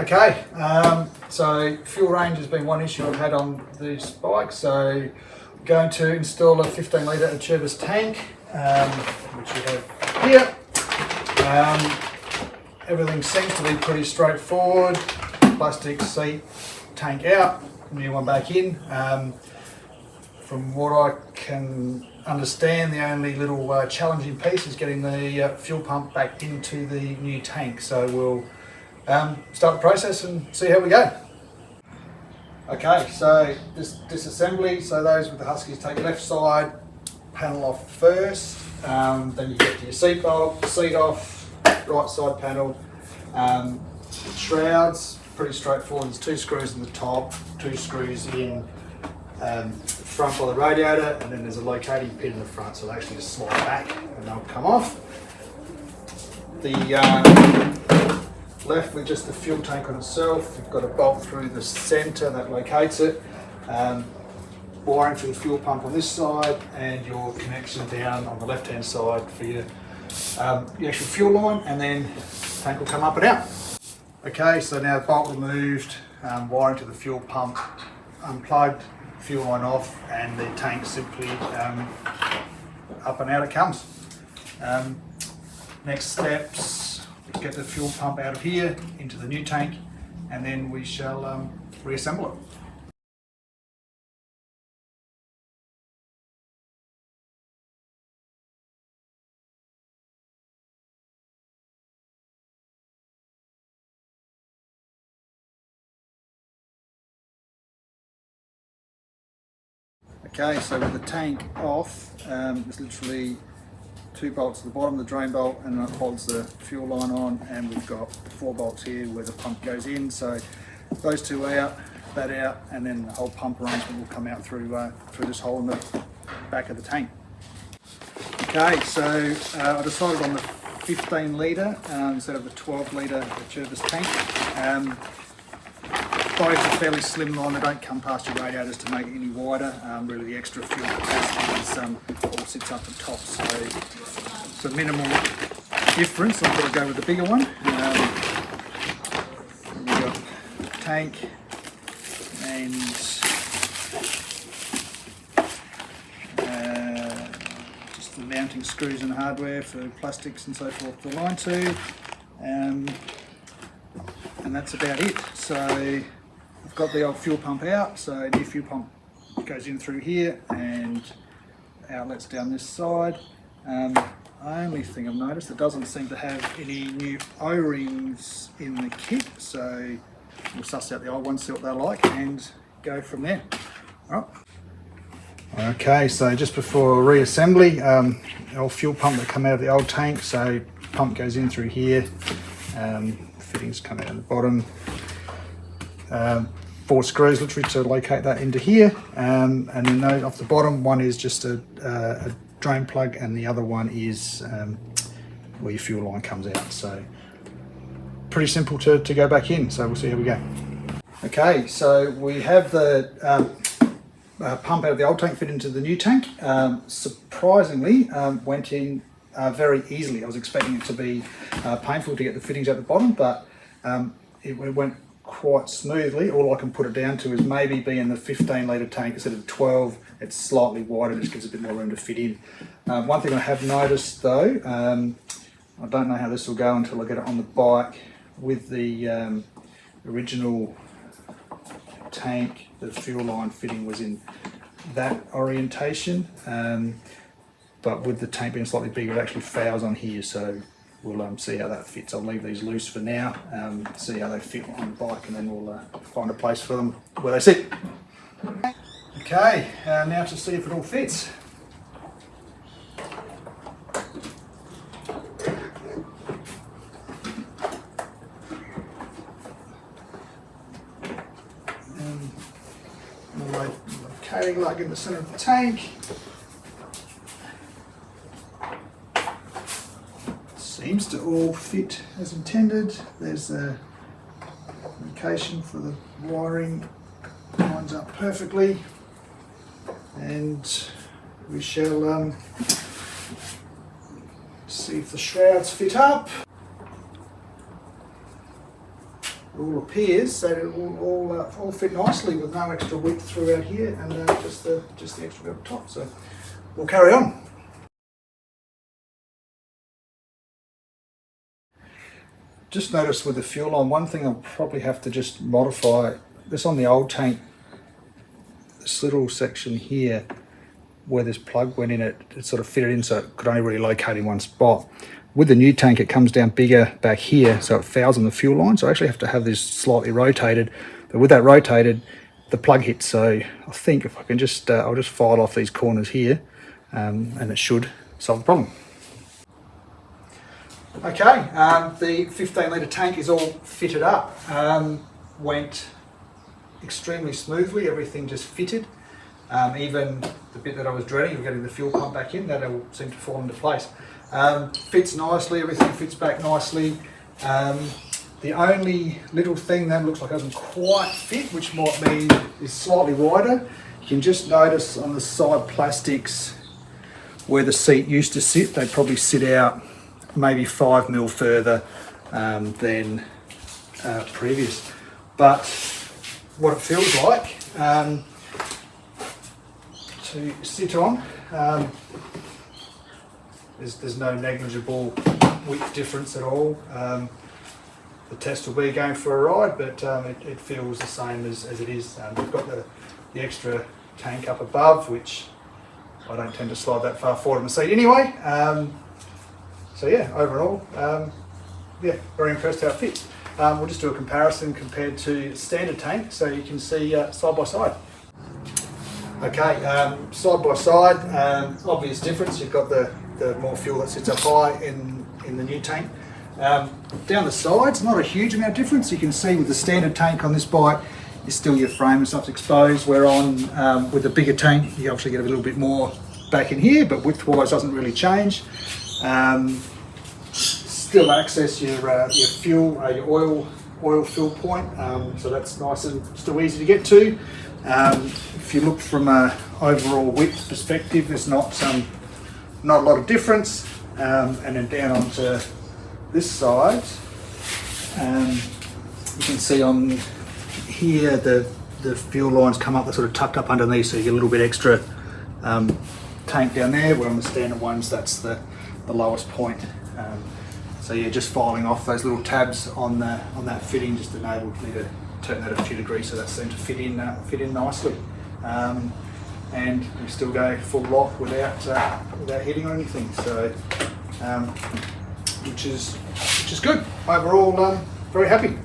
Okay, so fuel range has been one issue I've had on this bike, so I'm going to install a 15 litre Acerbis tank, which we have here. Everything seems to be pretty straightforward. Plastic seat, tank out, new one back in. From what I can understand, the only little challenging piece is getting the fuel pump back into the new tank. So we'll start the process and see how we go. Okay, so this disassembly, so those with the Huskies take left side panel off first, then you get to your seat bolt, seat off, right side panel, shrouds, pretty straightforward. There's 2 screws in the top, 2 screws in front by the radiator, and then there's a locating pin in the front, so they actually just slide back and they'll come off. The left with just the fuel tank on itself, you've got a bolt through the centre that locates it, wiring for the fuel pump on this side, and your connection down on the left hand side for your the actual fuel line, and then the tank will come up and out. Okay, so now the bolt removed, wiring to the fuel pump unplugged, fuel line off, and the tank simply up and out it comes. Next steps, get the fuel pump out of here into the new tank, and then we shall reassemble it. Okay, so with the tank off, there's literally 2 bolts at the bottom, the drain bolt, and that holds the fuel line on, and we've got 4 bolts here where the pump goes in. So those 2 out, that out, and then the whole pump arrangement will come out through this hole in the back of the tank. Okay, so I decided on the 15 litre instead of the 12 litre Acerbis tank. Both are fairly slimline, they don't come past your radiators to make it any wider. Really the extra fuel capacity all sits up the top, so it's a minimal difference. I'm going to go with the bigger one. We've got tank and just the mounting screws and hardware for plastics and so forth to align to. And that's about it. So I've got the old fuel pump out, so new fuel pump goes in through here and outlets down this side. Only thing I've noticed, it doesn't seem to have any new O-rings in the kit, so we'll suss out the old ones, see what they're like, and go from there. All right. Okay, so just before reassembly, the old fuel pump that come out of the old tank, so pump goes in through here, fittings come out at the bottom. 4 screws literally to locate that into here, and then those off the bottom, one is just a drain plug, and the other one is where your fuel line comes out. So pretty simple to go back in, so we'll see how we go. Okay, so we have the pump out of the old tank fit into the new tank. Surprisingly, went in very easily. I was expecting it to be painful to get the fittings out the bottom, but it went quite smoothly. All I can put it down to is maybe being the 15 litre tank instead of 12. It's slightly wider, just gives a bit more room to fit in. One thing I have noticed though, I don't know how this will go until I get it on the bike. With the original tank, the fuel line fitting was in that orientation, but with the tank being slightly bigger, it actually fouls on here, so we'll see how that fits. I'll leave these loose for now, see how they fit on the bike, and then we'll find a place for them where they sit. Okay, now to see if it all fits. Locating lug in the centre of the tank. Seems to all fit as intended. There's a location for the wiring, lines up perfectly, and we shall see if the shrouds fit up. all appears that it will all fit nicely with no extra width throughout here, and just the extra bit up top. So we'll carry on. Just noticed with the fuel line, one thing I'll probably have to just modify this on the old tank. This little section here where this plug went in, it sort of fitted in so it could only really locate in one spot. With the new tank, it comes down bigger back here, so it fouls on the fuel line. So I actually have to have this slightly rotated. But with that rotated, the plug hits. So I think if I can just, I'll just file off these corners here, and it should solve the problem. Okay, the 15-litre tank is all fitted up. Went extremely smoothly, everything just fitted. Even the bit that I was dreading of getting the fuel pump back in, that all seemed to fall into place. Fits nicely, everything fits back nicely. The only little thing that looks like it doesn't quite fit, which might mean is slightly wider, you can just notice on the side plastics where the seat used to sit, they probably sit out maybe 5 mil further than previous. But what it feels like to sit on, there's no negligible width difference at all. The test will be going for a ride, but it feels the same as it is. We've got the extra tank up above, which I don't tend to slide that far forward in the seat anyway. So yeah, overall, yeah, very impressed how it fits. We'll just do a comparison compared to standard tank, so you can see side by side. Okay, side by side, obvious difference. You've got the more fuel that sits up high in the new tank. Down the sides, not a huge amount of difference. You can see with the standard tank on this bike, is still your frame and stuff's exposed. Where on with the bigger tank, you obviously get a little bit more back in here, but width-wise doesn't really change. Still access your fuel, your oil fill point, so that's nice and still easy to get to. If you look from an overall width perspective, there's not a lot of difference. And then down onto this side, you can see on here the fuel lines come up, they're sort of tucked up underneath, so you get a little bit extra tank down there, where on the standard ones that's the lowest point. So yeah, just filing off those little tabs on that fitting just enabled me to turn that a few degrees so that seemed to fit in nicely. And we still go full lock without hitting or anything. So which is good. Overall, very happy.